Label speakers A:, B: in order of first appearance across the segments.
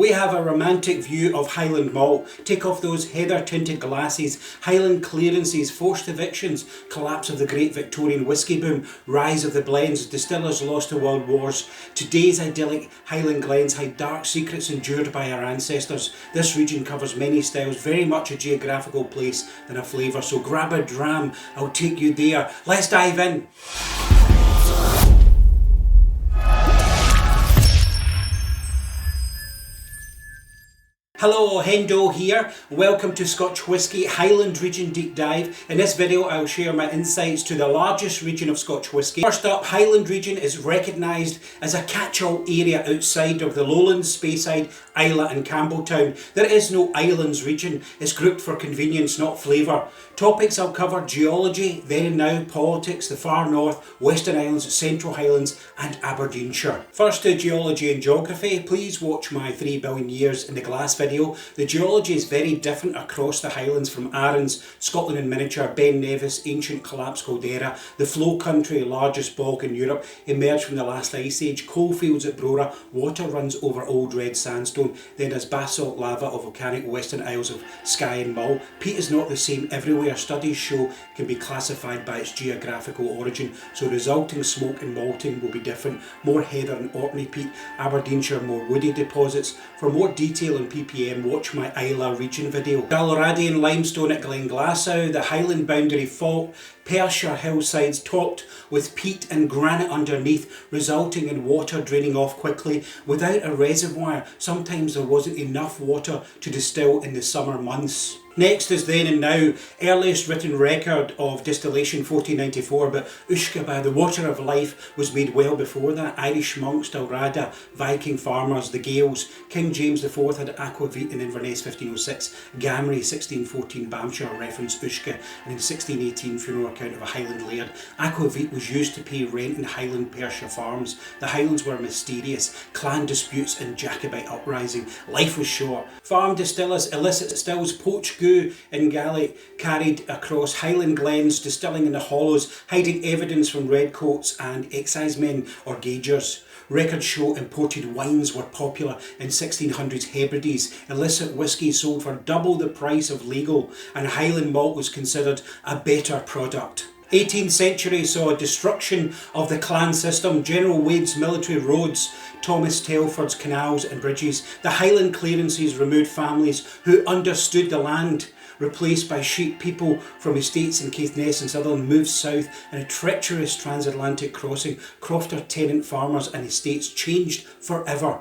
A: We have a romantic view of Highland malt. Take off those heather-tinted glasses. Highland clearances, forced evictions, collapse of the great Victorian whisky boom, rise of the blends, distillers lost to world wars. Today's idyllic Highland Glens hide dark secrets endured by our ancestors. This region covers many styles, very much a geographical place than a flavour. So grab a dram, I'll take you there. Let's dive in. Hello, Hendo here. Welcome to Scotch Whisky Highland Region Deep Dive. In this video I'll share my insights to the largest region of Scotch whisky. First up, Highland Region is recognised as a catch-all area outside of the Lowlands, Speyside, Islay and Campbelltown. There is no Islands region. It's grouped for convenience, not flavour. Topics I'll cover: geology, then and now, politics, the far north, Western Islands, Central Highlands and Aberdeenshire. First to geology and geography. Please watch my 3 billion years in the glass video. The geology is very different across the Highlands, from Arran's, Scotland in miniature, Ben Nevis, ancient collapsed caldera, the Flow Country, largest bog in Europe, emerged from the last ice age, coalfields at Brora, water runs over old red sandstone, then there's basalt lava of volcanic Western Isles of Skye and Mull. Peat is not the same everywhere. Studies show can be classified by its geographical origin, so resulting smoke and malting will be different. More heather and Orkney peat, Aberdeenshire more woody deposits. For more detail on ppm, watch my Islay region video. Dalradian limestone at Glenglassaugh, the Highland boundary fault, Perthshire hillsides topped with peat and granite underneath, resulting in water draining off quickly. Without a reservoir, sometimes there wasn't enough water to distill in the summer months. Next is then and now. Earliest written record of distillation 1494, but Uiscebach, the water of life, was made well before that. Irish monks, Dalrada, Viking farmers, the Gaels. King James IV had aquavit in Inverness 1506, Gamry 1614, Bamshire referenced Uisce, and in 1618 funeral account of a Highland laird. Aquavit was used to pay rent in Highland Perthshire farms. The Highlands were mysterious, clan disputes and Jacobite uprising. Life was short. Farm distillers, illicit stills, poached goo in Gaelic carried across Highland glens, distilling in the hollows, hiding evidence from redcoats and excisemen or gaugers. Records show imported wines were popular in 1600s Hebrides. Illicit whisky sold for double the price of legal, and Highland malt was considered a better product. 18th century saw destruction of the clan system, General Wade's military roads, Thomas Telford's canals and bridges. The Highland clearances removed families who understood the land. Replaced by sheep, people from estates in Caithness and Sutherland moved south, and a treacherous transatlantic crossing. Crofter tenant farmers and estates changed forever.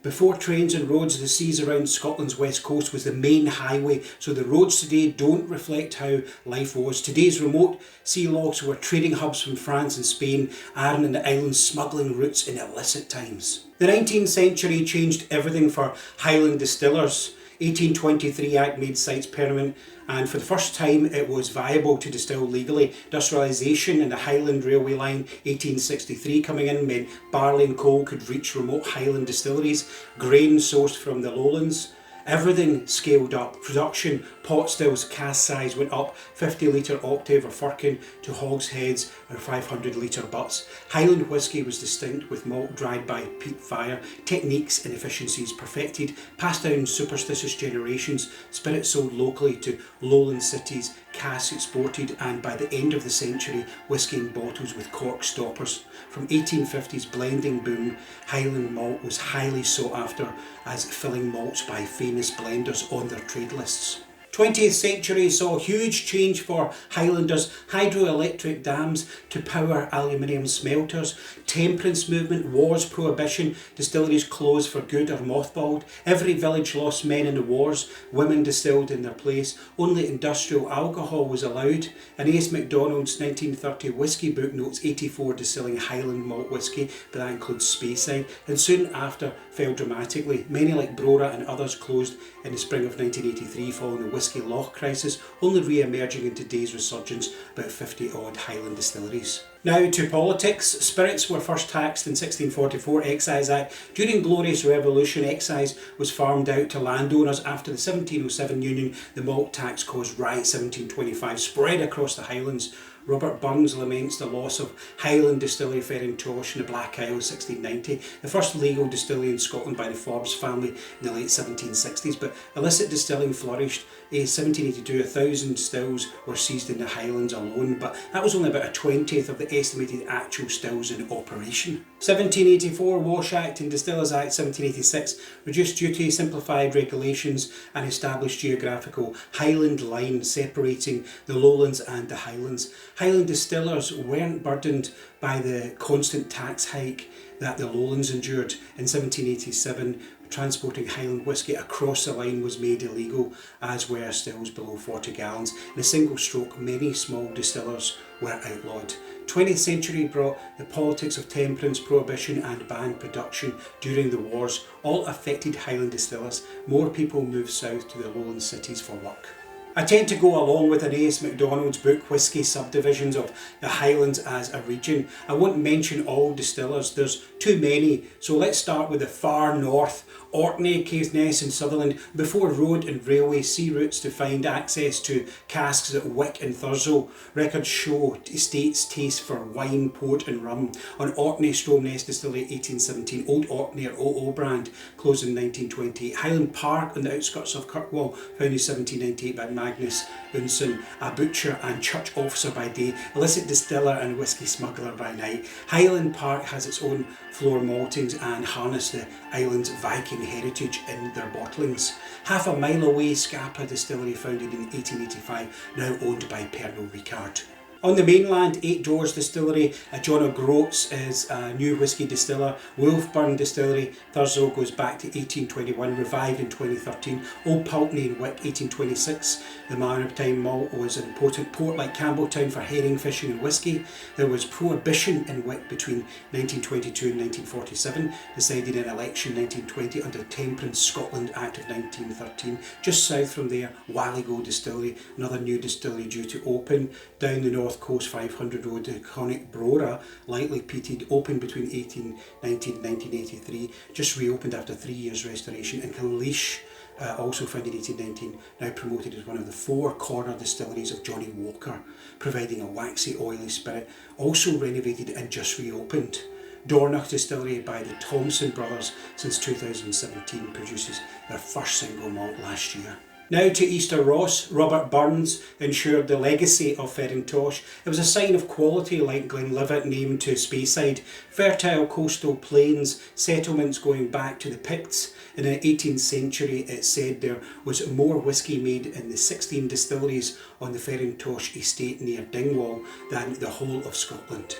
A: Before trains and roads, the seas around Scotland's west coast was the main highway, so the roads today don't reflect how life was. Today's remote sea logs were trading hubs from France and Spain, Arran and the islands smuggling routes in illicit times. The 19th century changed everything for Highland distillers. 1823 Act made sites permanent, and for the first time it was viable to distill legally. Industrialisation and the Highland Railway Line 1863 coming in meant barley and coal could reach remote Highland distilleries. Grain sourced from the lowlands. Everything scaled up. Production, pot stills, cask size went up, 50 litre octave or firkin to hogsheads or 500 litre butts. Highland whisky was distinct, with malt dried by peat fire, techniques and efficiencies perfected, passed down superstitious generations, spirit sold locally to lowland cities, casks exported, and by the end of the century, whisky in bottles with cork stoppers. From 1850s blending boom, Highland malt was highly sought after as filling malts by famous blenders on their trade lists. 20th century saw huge change for Highlanders. Hydroelectric dams to power aluminium smelters, temperance movement, wars, prohibition, distilleries closed for good or mothballed. Every village lost men in the wars, women distilled in their place. Only industrial alcohol was allowed. And A.S. MacDonald's 1930 whisky book notes 84 distilling Highland malt whisky, but that includes Speyside, and soon after fell dramatically. Many like Brora and others closed in the spring of 1983 following the Whisky Loch crisis, only re-emerging in today's resurgence, about 50 odd Highland distilleries. Now to politics. Spirits were first taxed in 1644 Excise Act. During Glorious Revolution, excise was farmed out to landowners. After the 1707 Union, the malt tax caused riots 1725 spread across the Highlands. Robert Burns laments the loss of Highland Distillery Ferrintosh in the Black Isle 1690, the first legal distillery in Scotland by the Forbes family in the late 1760s, but illicit distilling flourished. In 1782, 1,000 stills were seized in the Highlands alone, but that was only about a 20th of the estimated actual stills in operation. 1784 Wash Act and Distillers Act 1786 reduced duty, simplified regulations and established geographical Highland line separating the lowlands and the Highlands. Highland distillers weren't burdened by the constant tax hike that the lowlands endured. In 1787, transporting Highland whisky across the line was made illegal, as were stills below 40 gallons. In a single stroke, many small distillers were outlawed. 20th century brought the politics of temperance, prohibition and banned production during the wars. All affected Highland distillers. More people moved south to the lowland cities for work. I tend to go along with an A.S. MacDonald's book, Whisky Subdivisions of the Highlands as a Region. I won't mention all distillers, there's too many, so let's start with the far north. Orkney, Caithness and Sutherland, before road and railway sea routes to find access to casks at Wick and Thurso. Records show estates' taste for wine, port and rum. On Orkney, Stromness Distillery 1817, Old Orkney or OO brand, closed in 1928. Highland Park on the outskirts of Kirkwall, founded in 1798 by Magnus Unson, a butcher and church officer by day, illicit distiller and whisky smuggler by night. Highland Park has its own floor maltings and harness the island's Viking heritage in their bottlings. Half a mile away, Scapa Distillery, founded in 1885, now owned by Pernod Ricard. On the mainland, Eight Doors Distillery, John O'Groats is a new whisky distiller. Wolfburn Distillery, Thurso, goes back to 1821, revived in 2013. Old Pulteney in Wick, 1826. The maritime malt was an important port like Campbelltown for herring fishing and whisky. There was prohibition in Wick between 1922 and 1947, decided in election 1920 under the Temperance Scotland Act of 1913. Just south from there, Walligo Distillery, another new distillery due to open. Down the north coast, 500 Road, iconic Brora, lightly peated, opened between 1890 and 1983, just reopened after 3 years restoration. And Kalish, also founded in 1819, now promoted as one of the four corner distilleries of Johnnie Walker, providing a waxy oily spirit, also renovated and just reopened. Dornoch Distillery by the Thompson brothers since 2017 produces their first single malt last year. Now to Easter Ross. Robert Burns ensured the legacy of Ferrintosh. It was a sign of quality like Glenlivet, named to Speyside. Fertile coastal plains, settlements going back to the Picts. In the 18th century it said there was more whisky made in the 16 distilleries on the Ferrintosh estate near Dingwall than the whole of Scotland.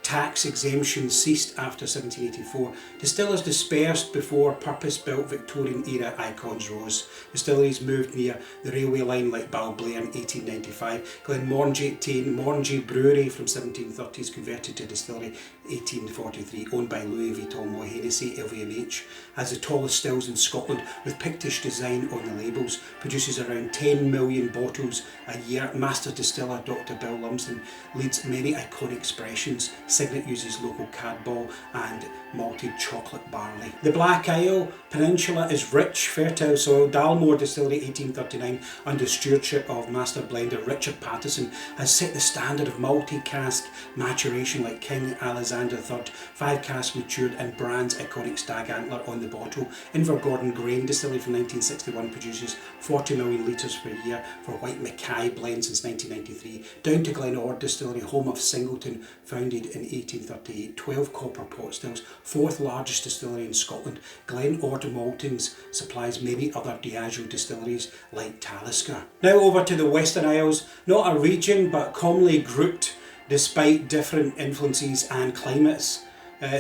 A: Tax exemption ceased after 1784. Distillers dispersed before purpose-built Victorian-era icons rose. Distilleries moved near the railway line like Balblair in 1895. Glenmorangie Tane, Morangie Brewery from 1730s converted to distillery 1843, owned by Louis Vuitton Moët Hennessy LVMH, has the tallest stills in Scotland with Pictish design on the labels, produces around 10 million bottles a year. Master distiller Dr. Bill Lumsden leads many iconic expressions. Signet uses local cadball and malted chocolate barley. The Black Isle Peninsula is rich, fertile soil. Dalmore Distillery 1839, under stewardship of master blender Richard Pattison, has set the standard of multi-cask maturation like King Alexander III, 5 casks matured and Brand's iconic stag antler on the bottle. Invergordon Grain Distillery from 1961 produces 40 million litres per year for White Mackay blend since 1993. Down to Glen Ord Distillery, home of Singleton, founded in 1838, 12 copper pot stills, 4th largest distillery in Scotland. Glen Ord Maltings supplies many other Diageo distilleries like Talisker. Now over to the Western Isles, not a region but commonly grouped despite different influences and climates.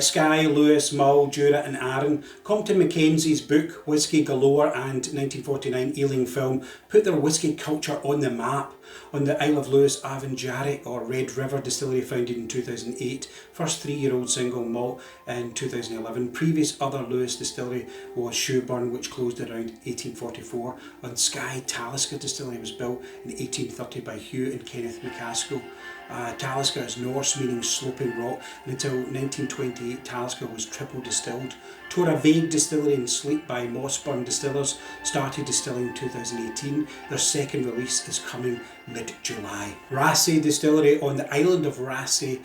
A: Skye, Lewis, Mull, Jura and Arran. Compton Mackenzie's book Whisky Galore and 1949 Ealing film put their whisky culture on the map. On the Isle of Lewis, Avanjarek or Red River Distillery, founded in 2008, first 3-year-old single malt in 2011. Previous other Lewis distillery was Shoeburn, which closed around 1844. On Skye, Talisker Distillery was built in 1830 by Hugh and Kenneth McCaskill. Talisker is Norse, meaning sloping rock, and until 1928 Talisker was triple distilled. Tora Vague Distillery in Sleep by Mossburn Distillers started distilling in 2018. Their second release is coming mid-July. Raasay Distillery on the island of Raasay,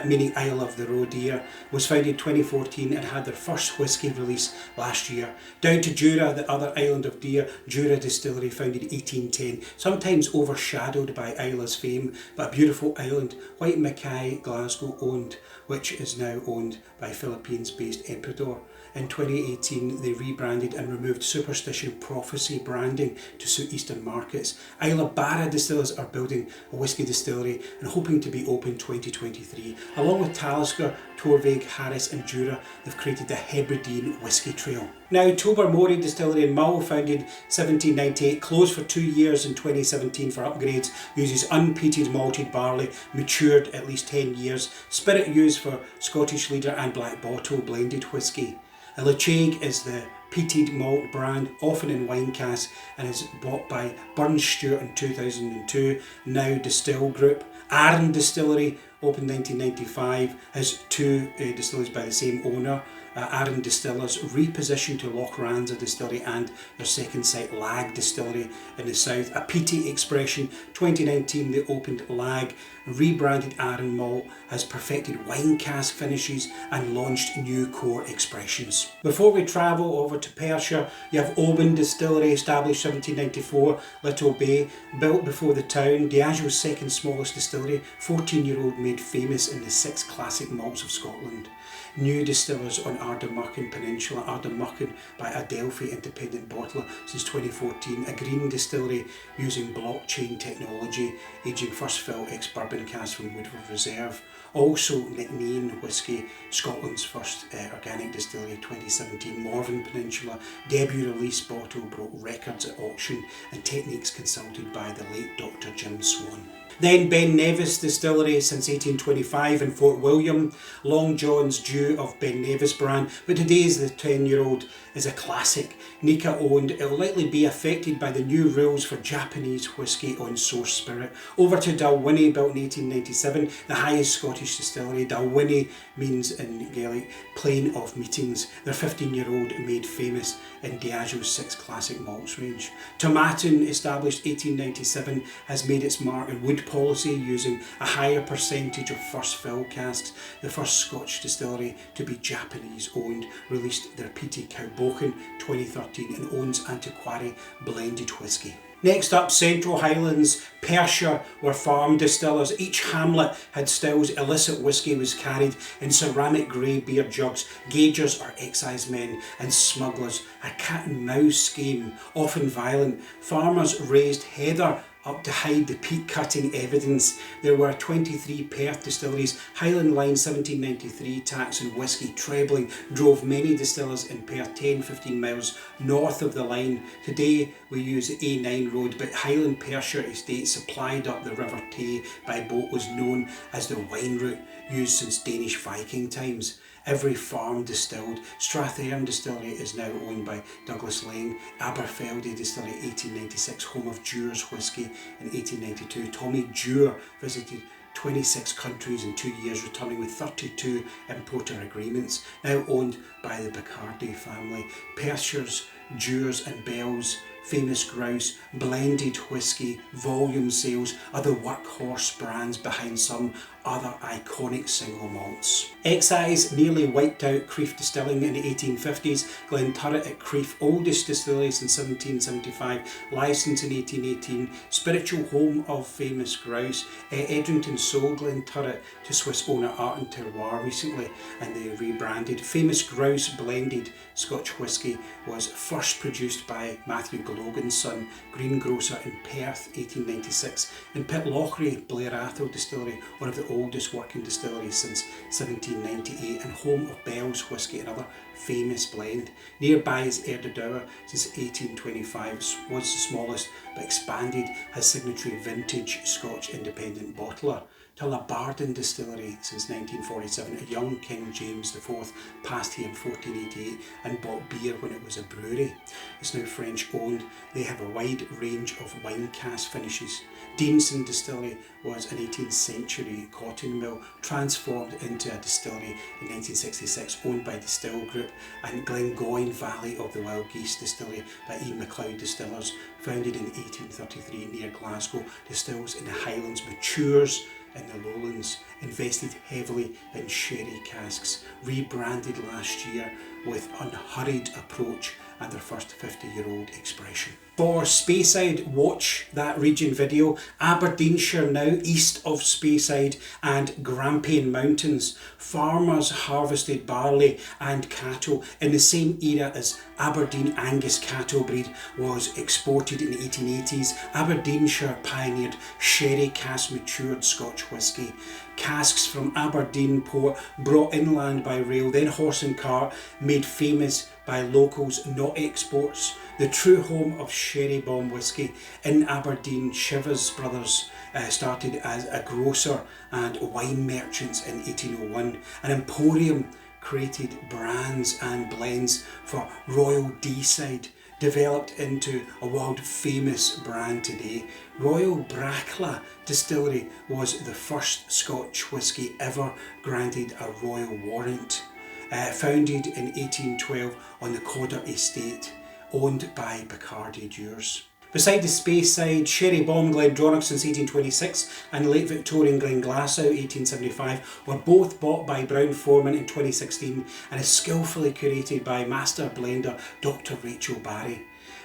A: meaning Isle of the Roe Deer, was founded in 2014 and had their first whisky release last year. Down to Jura, the other island of Deer, Jura Distillery, founded in 1810, sometimes overshadowed by Isla's fame, but a beautiful island, White Mackay Glasgow owned, which is now owned by Philippines-based Emperador. In 2018, they rebranded and removed Superstition Prophecy branding to suit Eastern markets. Isla Barra Distillers are building a whisky distillery and hoping to be open 2023. Along with Talisker, Torvig, Harris and Jura, they've created the Hebridean Whisky Trail. Now, Tobermory Distillery in Mull, founded 1798, closed for 2 years in 2017 for upgrades, uses unpeated malted barley, matured at least 10 years, spirit used for Scottish Leader and Black Bottle blended whisky. Lechaig is the peated malt brand, often in wine casks, and is bought by Burns Stewart in 2002, now Distill Group. Arran Distillery, opened 1995, has two distilleries by the same owner. Arran Distillers repositioned to Loch Ranza Distillery and their second site, Lag Distillery in the south. A peaty expression, 2019 they opened Lag, rebranded Arran Malt, has perfected wine cask finishes and launched new core expressions. Before we travel over to Perthshire, you have Oban Distillery, established 1794, Little Bay, built before the town, Diageo's second smallest distillery, 14-year-old made famous in the 6 classic malts of Scotland. New distillers on Ardnamurchan Peninsula, Ardnamurchan by Adelphi independent bottler since 2014, a green distillery using blockchain technology, aging first fill ex-bourbon cask from Woodford Reserve. Also Nicknane Whisky, Scotland's first organic distillery, 2017, Morven Peninsula, debut release bottle broke records at auction and techniques consulted by the late Dr. Jim Swan. Then Ben Nevis Distillery since 1825 in Fort William, Long John's Dew of Ben Nevis brand, but today's the 10-year-old is a classic. Nika owned, it will likely be affected by the new rules for Japanese whisky on source spirit. Over to Dalwhinnie, built in 1897, the highest Scottish distillery. Dalwhinnie means in Gaelic, plain of meetings. Their 15-year-old made famous in Diageo's 6 classic malts range. Tomatin, established 1897, has made its mark in wood policy using a higher percentage of first fill casks. The first Scotch distillery to be Japanese owned, released their peaty Cowboken 2013 and owns Antiquary blended whisky. Next up, Central Highlands, Perthshire were farm distillers. Each hamlet had stills. Illicit whisky was carried in ceramic grey beer jugs. Gaugers are excisemen and smugglers. A cat and mouse game, often violent. Farmers raised heather up to hide the peat cutting evidence. There were 23 Perth distilleries. Highland Line 1793 tax on whisky trebling drove many distillers in Perth 10-15 miles north of the line. Today we use A9 road, but Highland Perthshire estate supplied up the River Tay by boat was known as the wine route, used since Danish Viking times. Every farm distilled. Strathearn Distillery is now owned by Douglas Laing. Aberfeldy Distillery 1896, home of Dewar's whisky in 1892. Tommy Dewar visited 26 countries in 2 years, returning with 32 importer agreements, now owned by the Bacardi family. Perthshire's Dewar's and Bell's Famous Grouse, blended whisky, volume sales are the workhorse brands behind some other iconic single malts. Excise nearly wiped out Crieff distilling in the 1850s. Glenturret at Crieff, oldest distillery since 1775, licensed in 1818, spiritual home of Famous Grouse. Edrington sold Glenturret to Swiss owner Art and Terroir recently, and they rebranded. Famous Grouse blended Scotch whisky was first produced by Matthew Logan's son, greengrocer in Perth, 1896. In Pitlochry, Blair Athol Distillery, one of the oldest working distilleries since 1798, and home of Bell's whisky, another famous blend. Nearby is Erdedour, since 1825, was the smallest but expanded, has signatory vintage Scotch independent bottler. Tullibardine Distillery since 1947. A young King James IV passed here in 1488 and bought beer when it was a brewery. It's now French owned. They have a wide range of wine cask finishes. Deanson Distillery was an 18th century cotton mill transformed into a distillery in 1966, owned by Distill Group. And Glengoyne Valley of the Wild Geese Distillery by E. MacLeod Distillers, founded in 1833 near Glasgow, distills in the Highlands, matures in the Lowlands, invested heavily in sherry casks, rebranded last year with unhurried approach and their first 50-year-old expression. For Speyside, watch that region video. Aberdeenshire now, east of Speyside and Grampian Mountains. Farmers harvested barley and cattle in the same era as Aberdeen Angus cattle breed was exported in the 1880s. Aberdeenshire pioneered sherry cask matured Scotch whisky. Casks from Aberdeen port brought inland by rail, then horse and cart, made famous by locals, not exports. The true home of Sherry Bomb whisky in Aberdeen, Shivers Brothers started as a grocer and wine merchants in 1801. An emporium created brands and blends for Royal Deeside, developed into a world famous brand today. Royal Bracla Distillery was the first Scotch whisky ever granted a royal warrant. Founded in 1812 on the Codder Estate, owned by Bacardi Dewars. Beside the Speyside, Sherry Bomb Glendronach since 1826 and late Victorian Glenglassaugh 1875 were both bought by Brown-Forman in 2016 and is skillfully curated by master blender Dr. Rachel Barry.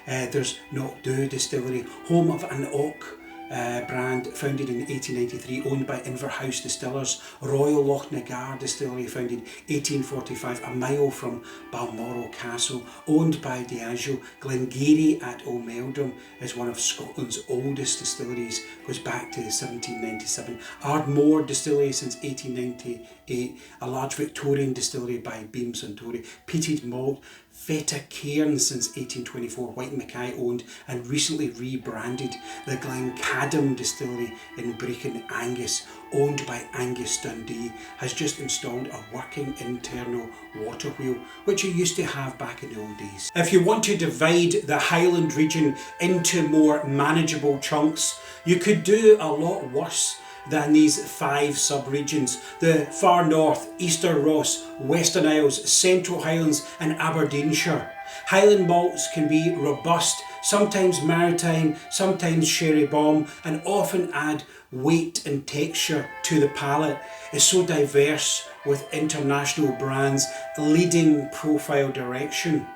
A: There's Knockdhu Distillery, home of an Oak brand founded in 1893, owned by Inverhouse Distillers. Royal Lochnagar Distillery, founded 1845, a mile from Balmoral Castle, owned by Diageo. Glengarry at O'Meldrum is one of Scotland's oldest distilleries, goes back to 1797. Ardmore Distillery since 1898, a large Victorian distillery by Beam Suntory. Peated Malt, Feta Cairn since 1824, White Mackay owned and recently rebranded. The Glencadam Distillery in Brecon Angus, owned by Angus Dundee, has just installed a working internal water wheel, which you used to have back in the old days. If you want to divide the Highland region into more manageable chunks, you could do a lot worse than these 5 sub-regions: the far north, Easter Ross, Western Isles, Central Highlands and Aberdeenshire. Highland malts can be robust, sometimes maritime, sometimes sherry bomb, and often add weight and texture to the palate. It's so diverse with international brands leading profile direction.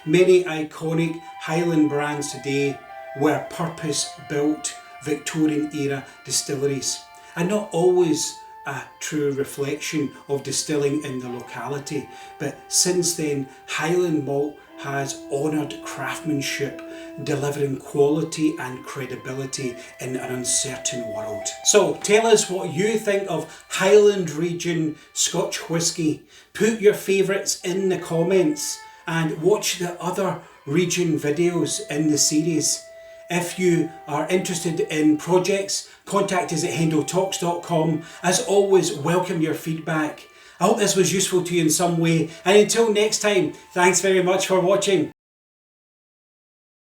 A: Many iconic Highland brands today were purpose-built Victorian era distilleries, and not always a true reflection of distilling in the locality, but since then Highland malt has honoured craftsmanship, delivering quality and credibility in an uncertain world. So tell us what you think of Highland region Scotch whisky. Put your favourites in the comments and watch the other region videos in the series. If you are interested in projects, contact us at hendotalks.com. As always, welcome your feedback. I hope this was useful to you in some way, and until next time, thanks very much for watching.